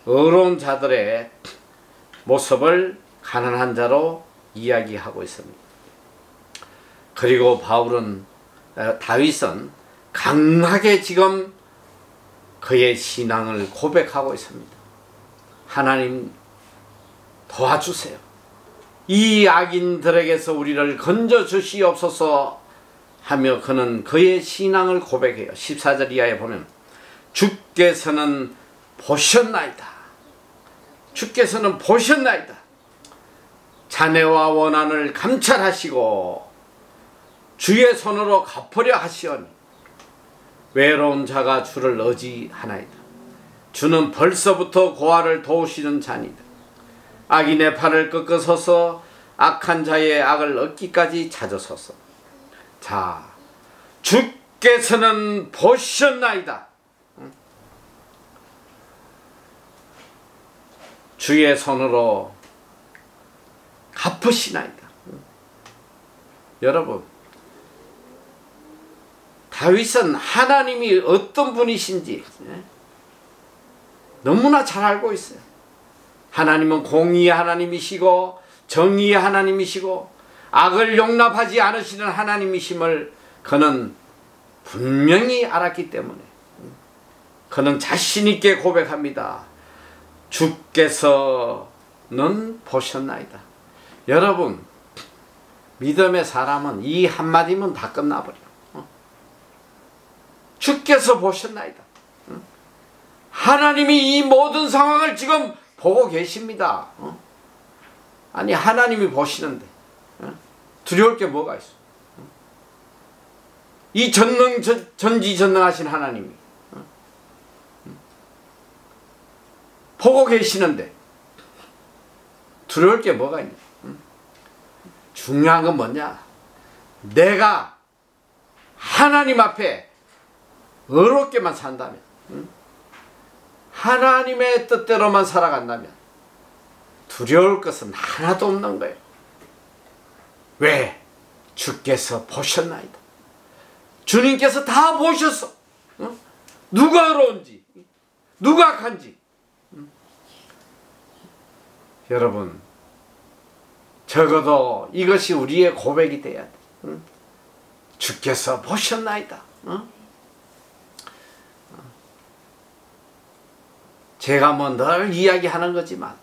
어려운 자들의 모습을 가난한 자로 이야기하고 있습니다. 그리고 다윗은 강하게 지금 그의 신앙을 고백하고 있습니다. 하나님 도와주세요. 이 악인들에게서 우리를 건져 주시옵소서 하며 그는 그의 신앙을 고백해요. 14절 이하에 보면 주께서는 보셨나이다. 주께서는 보셨나이다. 자네와 원한을 감찰하시고 주의 손으로 갚으려 하시오니 외로운 자가 주를 의지하나이다. 주는 벌써부터 고아를 도우시는 자니다. 악인의 팔을 꺾으소서. 악한 자의 악을 얻기까지 찾으소서. 자, 주께서는 보셨나이다. 주의 손으로 갚으시나이다. 여러분, 다윗은 하나님이 어떤 분이신지 너무나 잘 알고 있어요. 하나님은 공의의 하나님이시고 정의의 하나님이시고 악을 용납하지 않으시는 하나님이심을 그는 분명히 알았기 때문에 그는 자신 있게 고백합니다. 주께서는 보셨나이다. 여러분, 믿음의 사람은 이 한마디면 다 끝나버려. 주께서 보셨나이다. 하나님이 이 모든 상황을 지금 보고 계십니다. 아니, 하나님이 보시는데 두려울 게 뭐가 있어? 이 전지전능하신 하나님이 보고 계시는데 두려울 게 뭐가 있냐? 중요한 건 뭐냐? 내가 하나님 앞에 의롭게만 산다면, 하나님의 뜻대로만 살아간다면 두려울 것은 하나도 없는 거예요. 왜? 주께서 보셨나이다. 주님께서 다 보셨어. 누가 의로운지, 누가 악한지. 여러분, 적어도 이것이 우리의 고백이 돼야 돼. 주께서 보셨나이다. 제가 뭐 늘 이야기하는 거지만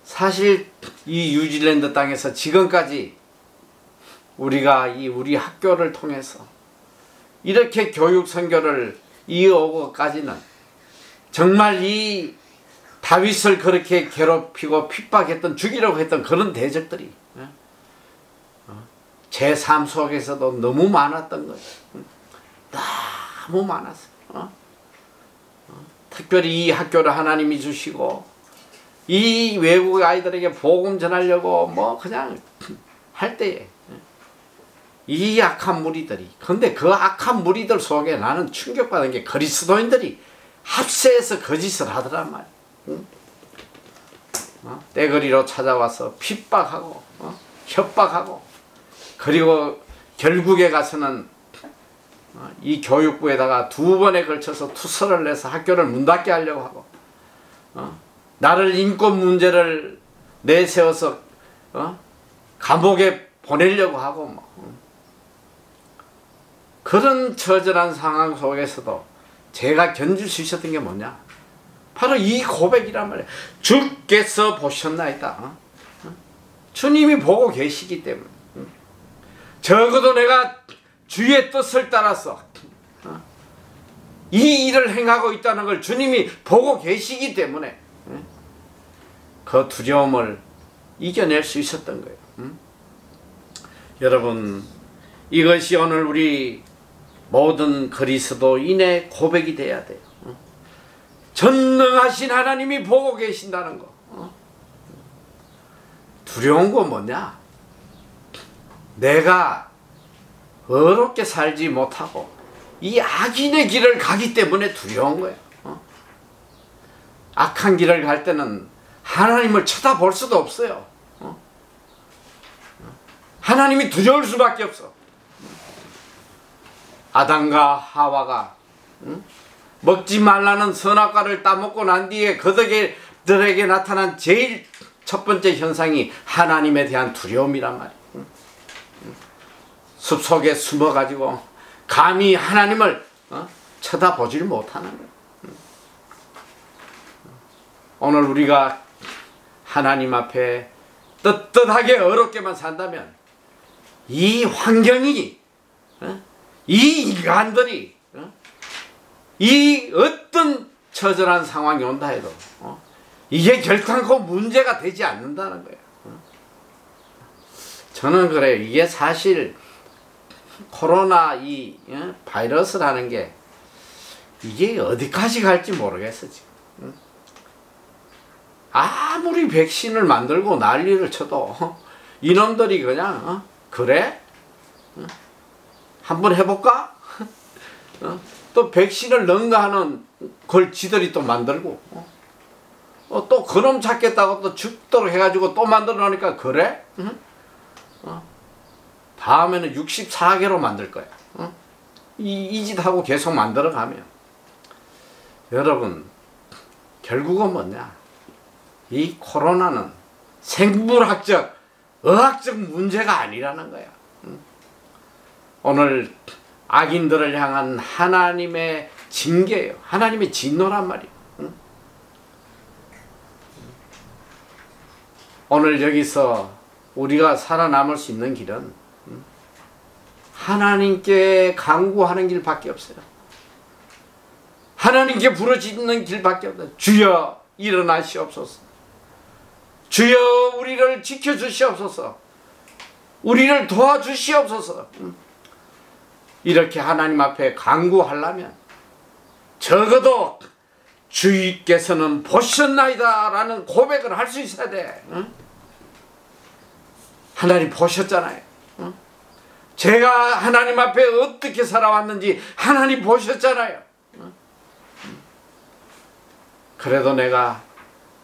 사실 이 뉴질랜드 땅에서 지금까지 우리가 우리 학교를 통해서 이렇게 교육 선교를 이어오고까지는 정말 이 다윗을 그렇게 괴롭히고 핍박했던, 죽이려고 했던 그런 대적들이 제 삶 속에서도 너무 많았던 거예요. 너무 많았어요. 특별히 이 학교를 하나님이 주시고 이 외국 아이들에게 복음 전하려고 뭐 그냥 할 때에 이 악한 무리들이, 근데 그 악한 무리들 속에 나는 충격받은 게 그리스도인들이 합세해서 거짓을 하더란 말이야. 떼거리로 찾아와서 핍박하고 협박하고, 그리고 결국에 가서는 이 교육부에다가 2번에 걸쳐서 투서를 내서 학교를 문 닫게 하려고 하고, 나를 인권 문제를 내세워서 감옥에 보내려고 하고, 그런 처절한 상황 속에서도 제가 견딜 수 있었던 게 뭐냐? 바로 이 고백이란 말이에요. 주께서 보셨나이다. 주님이 보고 계시기 때문에, 적어도 내가 주의 뜻을 따라서 이 일을 행하고 있다는 걸 주님이 보고 계시기 때문에 그 두려움을 이겨낼 수 있었던 거예요. 여러분, 이것이 오늘 우리 모든 그리스도인의 고백이 돼야 돼요. 전능하신 하나님이 보고 계신다는 거. 두려운 건 뭐냐? 내가 의롭게 살지 못하고 이 악인의 길을 가기 때문에 두려운 거예요. 악한 길을 갈 때는 하나님을 쳐다볼 수도 없어요. 하나님이 두려울 수밖에 없어. 아담과 하와가 먹지 말라는 선악과를 따먹고 난 뒤에 그들에게 나타난 제일 첫 번째 현상이 하나님에 대한 두려움이란 말이에요. 숲속에 숨어가지고 감히 하나님을 쳐다보질 못하는 거예요. 오늘 우리가 하나님 앞에 떳떳하게 어렵게만 산다면 이 환경이, 이 인간들이 이 어떤 처절한 상황이 온다 해도 이게 결단코 문제가 되지 않는다는 거예요. 저는 그래요. 이게 사실 코로나 이 바이러스라는 게 이게 어디까지 갈지 모르겠어 지금. 아무리 백신을 만들고 난리를 쳐도 이놈들이 그냥 그래? 한번 해볼까? 또 백신을 넣은가 하는 걸 지들이 또 만들고 또 그놈 찾겠다고 또 죽도록 해가지고 또 만들어 놓으니까 그래? 다음에는 64개로 만들 거야. 이 짓 하고 계속 만들어 가면 여러분 결국은 뭐냐? 이 코로나는 생물학적, 의학적 문제가 아니라는 거야. 오늘 악인들을 향한 하나님의 징계예요. 하나님의 진노란 말이에요. 오늘 여기서 우리가 살아남을 수 있는 길은 하나님께 간구하는 길밖에 없어요. 하나님께 부르짖는 길밖에 없어요. 주여 일어나시옵소서. 주여 우리를 지켜주시옵소서. 우리를 도와주시옵소서. 이렇게 하나님 앞에 간구하려면 적어도 주께서는 보셨나이다 라는 고백을 할 수 있어야 돼. 하나님 보셨잖아요. 제가 하나님 앞에 어떻게 살아왔는지 하나님 보셨잖아요. 그래도 내가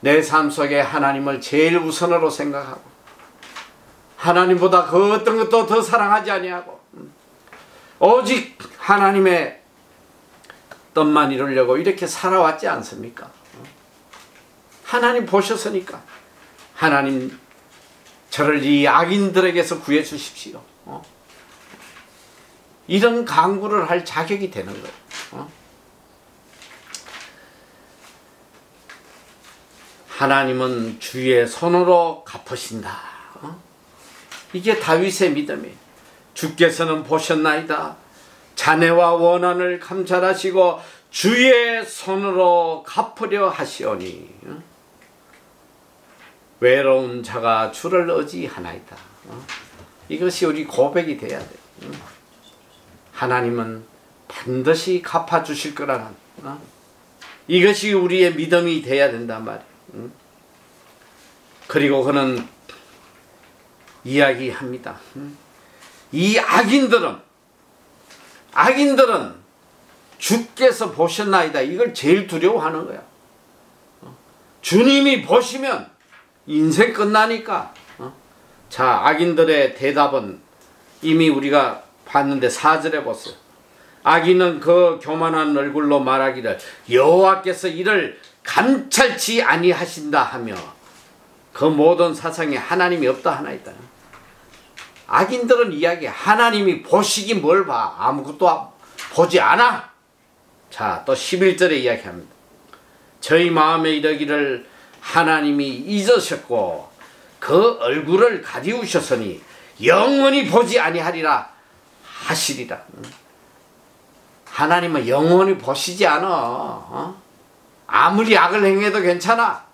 내 삶 속에 하나님을 제일 우선으로 생각하고 하나님보다 그 어떤 것도 더 사랑하지 아니하고 오직 하나님의 뜻만 이루려고 이렇게 살아왔지 않습니까? 하나님 보셨으니까 하나님 저를 이 악인들에게서 구해 주십시오. 이런 간구를 할 자격이 되는 거예요. 하나님은 주의 손으로 갚으신다. 이게 다윗의 믿음이에요. 주께서는 보셨나이다. 자네와 원한을 감찰하시고 주의 손으로 갚으려 하시오니 외로운 자가 주를 의지하나이다. 이것이 우리 고백이 돼야 돼요. 하나님은 반드시 갚아주실 거라는 이것이 우리의 믿음이 돼야 된단 말이에요. 그리고 그는 이야기합니다. 이 악인들은 주께서 보셨나이다. 이걸 제일 두려워하는 거야. 주님이 보시면 인생 끝나니까. 자, 악인들의 대답은 이미 우리가 봤는데 4절에 보세요. 악인은 그 교만한 얼굴로 말하기를 여호와께서 이를 감찰치 아니하신다 하며 그 모든 사상에 하나님이 없다 하나이다. 악인들은 이야기해. 하나님이 보시기 뭘 봐. 아무것도 보지 않아. 자, 또 11절에 이야기합니다. 저희 마음에 이르기를 하나님이 잊으셨고 그 얼굴을 가리우셨으니 영원히 보지 아니하리라 하시리라. 하나님은 영원히 보시지 않아. 아무리 악을 행해도 괜찮아.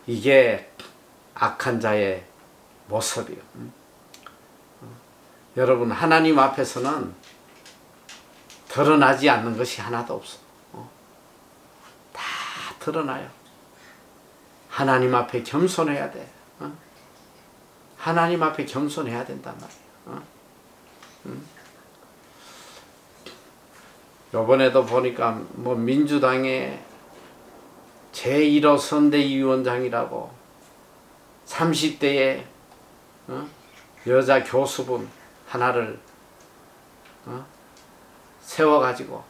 이게 악한 자의 모습이요. 여러분, 하나님 앞에서는 드러나지 않는 것이 하나도 없어. 다 드러나요. 하나님 앞에 겸손해야 돼. 하나님 앞에 겸손해야 된단 말이야. 요번에도 보니까 뭐 민주당의 제1호 선대위원장이라고 30대의 여자 교수분 하나를 세워가지고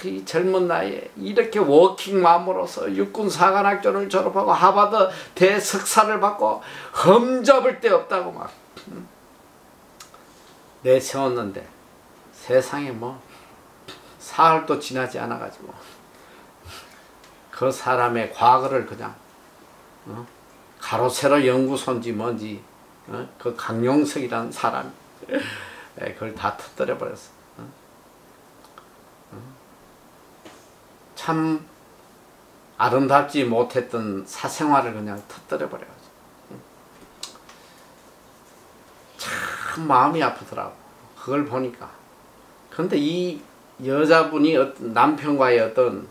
이 젊은 나이에 이렇게 워킹맘으로서 육군사관학교를 졸업하고 하버드 대석사를 받고 흠잡을 데 없다고 막 내세웠는데 세상에 뭐 사흘도 지나지 않아가지고 그 사람의 과거를 그냥 가로세로 연구소인지 뭔지 그 강용석이라는 사람이 그걸 다 터뜨려 버렸어. 참 아름답지 못했던 사생활을 그냥 터뜨려 버려가지고 참 참 마음이 아프더라고. 그걸 보니까. 근데 이 여자분이 남편과의 어떤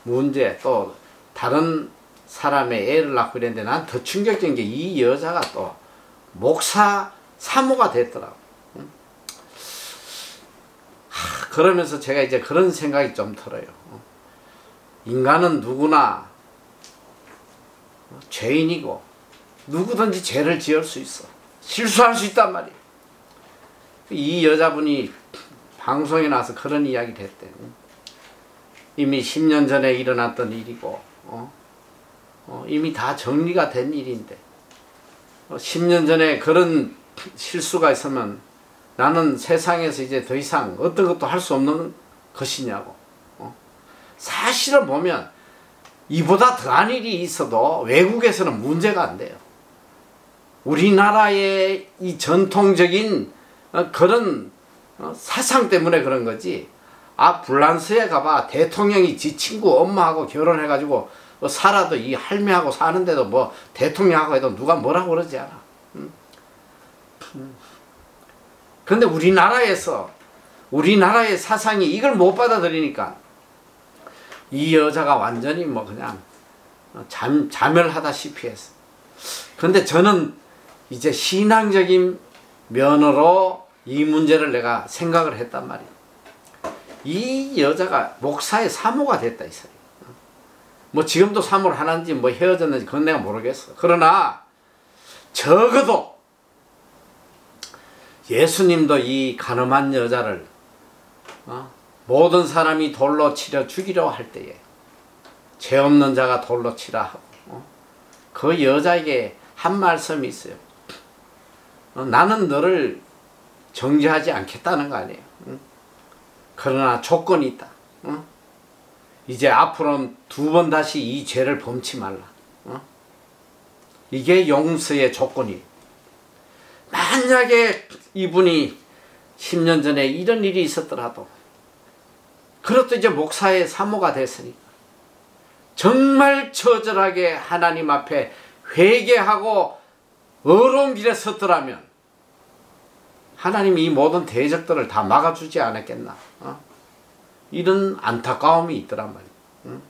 문제, 또 다른 사람의 애를 낳고 이랬는데 난 더 충격적인 게 이 여자가 또 목사 사모가 됐더라고. 그러면서 제가 이제 그런 생각이 좀 들어요. 인간은 누구나 죄인이고 누구든지 죄를 지을 수 있어. 실수할 수 있단 말이에요. 이 여자분이 방송에 나와서 그런 이야기를 했대. 이미 10년 전에 일어났던 일이고 이미 다 정리가 된 일인데 10년 전에 그런 실수가 있으면 나는 세상에서 이제 더 이상 어떤 것도 할 수 없는 것이냐고. 사실은 보면 이보다 더한 일이 있어도 외국에서는 문제가 안 돼요. 우리나라의 이 전통적인 그런 사상 때문에 그런 거지. 프랑스에 가봐. 대통령이 지 친구 엄마하고 결혼해가지고 살아도 이 할매하고 사는데도 뭐 대통령하고 해도 누가 뭐라고 그러지 않아. 근데 우리나라의 사상이 이걸 못 받아들이니까 이 여자가 완전히 뭐 그냥 자멸하다시피 했어. 근데 저는 이제 신앙적인 면으로 이 문제를 내가 생각을 했단 말이에요. 이 여자가 목사의 사모가 됐다 이 소리. 뭐 지금도 사모를 하는지 뭐 헤어졌는지 그건 내가 모르겠어. 그러나 적어도 예수님도 이 가늠한 여자를 모든 사람이 돌로 치려 죽이려 할 때에 죄 없는 자가 돌로 치라 하고 그 여자에게 한 말씀이 있어요. 나는 너를 정죄하지 않겠다는 거 아니에요. 그러나 조건이 있다. 이제 앞으로는 2번 다시 이 죄를 범치 말라. 이게 용서의 조건이에요. 만약에 이분이 10년 전에 이런 일이 있었더라도 그것도 이제 목사의 사모가 됐으니까 정말 처절하게 하나님 앞에 회개하고 어려운 길에 섰더라면 하나님이 이 모든 대적들을 다 막아주지 않았겠나. 이런 안타까움이 있더란 말이에요.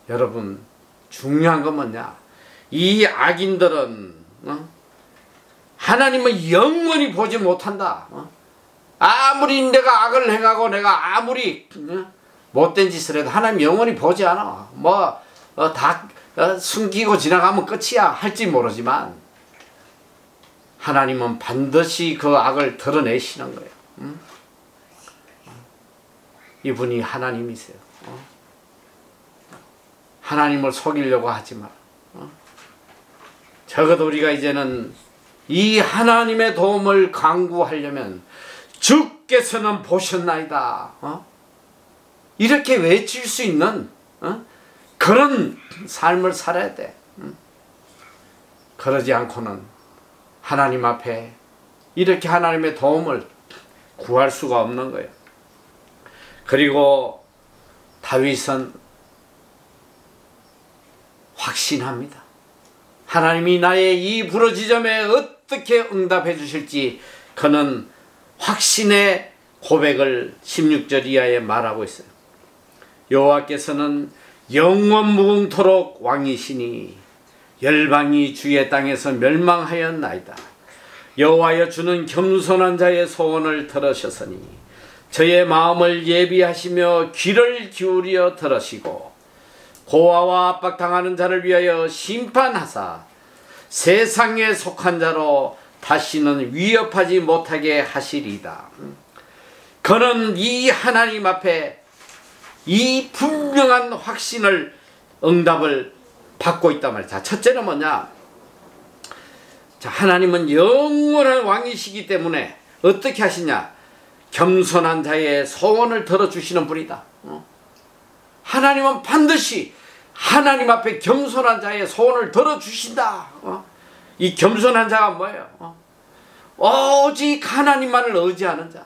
여러분 중요한 건 뭐냐. 이 악인들은 하나님은 영원히 보지 못한다. 아무리 내가 악을 행하고 내가 아무리 못된 짓을 해도 하나님 영원히 보지 않아. 다 숨기고 지나가면 끝이야 할지 모르지만 하나님은 반드시 그 악을 드러내시는 거예요. 이분이 하나님이세요. 하나님을 속이려고 하지 마라. 적어도 우리가 이제는 이 하나님의 도움을 강구하려면 주께서는 보셨나이다. 이렇게 외칠 수 있는 그런 삶을 살아야 돼. 그러지 않고는 하나님 앞에 이렇게 하나님의 도움을 구할 수가 없는 거예요. 그리고 다윗은 확신합니다. 하나님이 나의 이 부르짖음에 어떻게 응답해 주실지 그는 확신의 고백을 16절 이하에 말하고 있어요. 여호와께서는 영원 무궁토록 왕이시니 열방이 주의 땅에서 멸망하였나이다. 여호와여 주는 겸손한 자의 소원을 들으셨으니 저의 마음을 예비하시며 귀를 기울여 들으시고 고아와 압박당하는 자를 위하여 심판하사 세상에 속한 자로 다시는 위협하지 못하게 하시리이다. 그는 이 하나님 앞에 이 분명한 확신을 응답을 받고 있단 말이야. 자, 첫째는 뭐냐? 자, 하나님은 영원한 왕이시기 때문에 어떻게 하시냐? 겸손한 자의 소원을 들어주시는 분이다. 하나님은 반드시 하나님 앞에 겸손한 자의 소원을 들어주신다. 이 겸손한 자가 뭐예요? 오직 하나님만을 의지하는 자.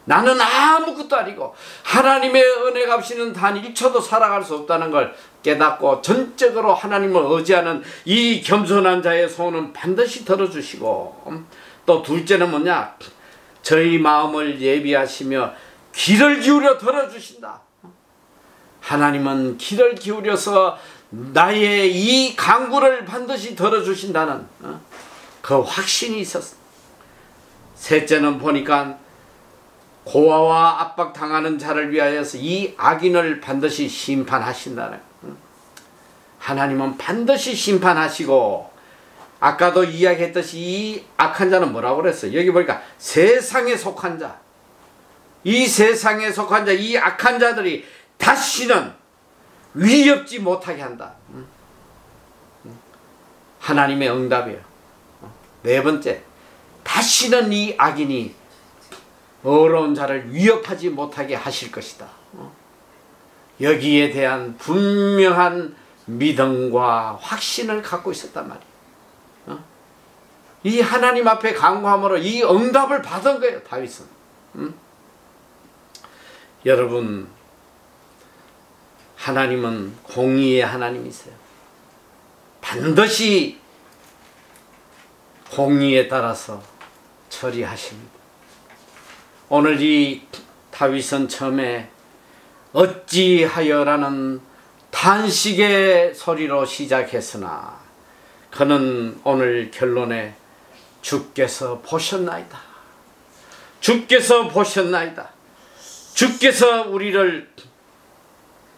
나는 아무것도 아니고 하나님의 은혜 값이는 단 1초도 살아갈 수 없다는 걸 깨닫고 전적으로 하나님을 의지하는 이 겸손한 자의 소원은 반드시 들어주시고, 또 둘째는 뭐냐? 저희 마음을 예비하시며 귀를 기울여 들어주신다. 하나님은 귀를 기울여서 나의 이 간구를 반드시 들어주신다는 그 확신이 있었어. 셋째는 보니까 고아와 압박당하는 자를 위하여서 이 악인을 반드시 심판하신다는, 하나님은 반드시 심판하시고, 아까도 이야기했듯이 이 악한 자는 뭐라고 그랬어요? 여기 보니까 세상에 속한 자, 이 세상에 속한 자, 이 악한 자들이 다시는 위협지 못하게 한다. 하나님의 응답이에요. 네 번째, 다시는 이 악인이 어려운 자를 위협하지 못하게 하실 것이다. 여기에 대한 분명한 믿음과 확신을 갖고 있었단 말이에요. 이 하나님 앞에 간구함으로 이 응답을 받은 거예요, 다윗은. 여러분, 하나님은 공의의 하나님이세요. 반드시 공의에 따라서 처리하십니다. 오늘 이 다윗은 처음에 어찌하여라는 탄식의 소리로 시작했으나 그는 오늘 결론에 주께서 보셨나이다. 주께서 보셨나이다. 주께서 우리를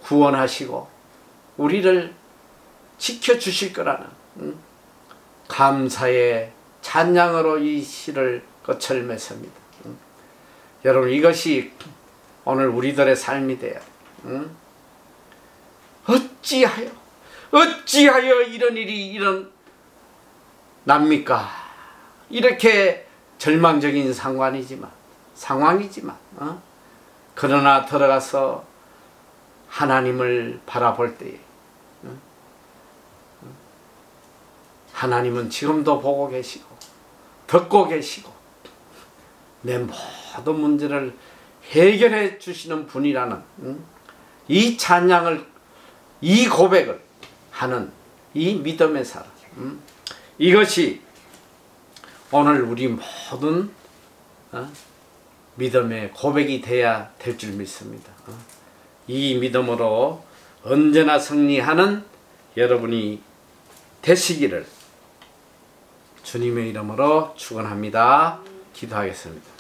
구원하시고 우리를 지켜주실 거라는 감사의 찬양으로 이 시를 끝을 맺습니다. 여러분, 이것이 오늘 우리들의 삶이 돼요. 어찌하여 이런 일이 일어납니까? 이렇게 절망적인 상황이지만 그러나 들어가서 하나님을 바라볼 때에 하나님은 지금도 보고 계시고 듣고 계시고 내 모든 문제를 해결해 주시는 분이라는 이 찬양을, 이 고백을 하는 이 믿음의 사람, 이것이 오늘 우리 모든 믿음의 고백이 돼야 될 줄 믿습니다. 이 믿음으로 언제나 승리하는 여러분이 되시기를 주님의 이름으로 축원합니다. 기도하겠습니다.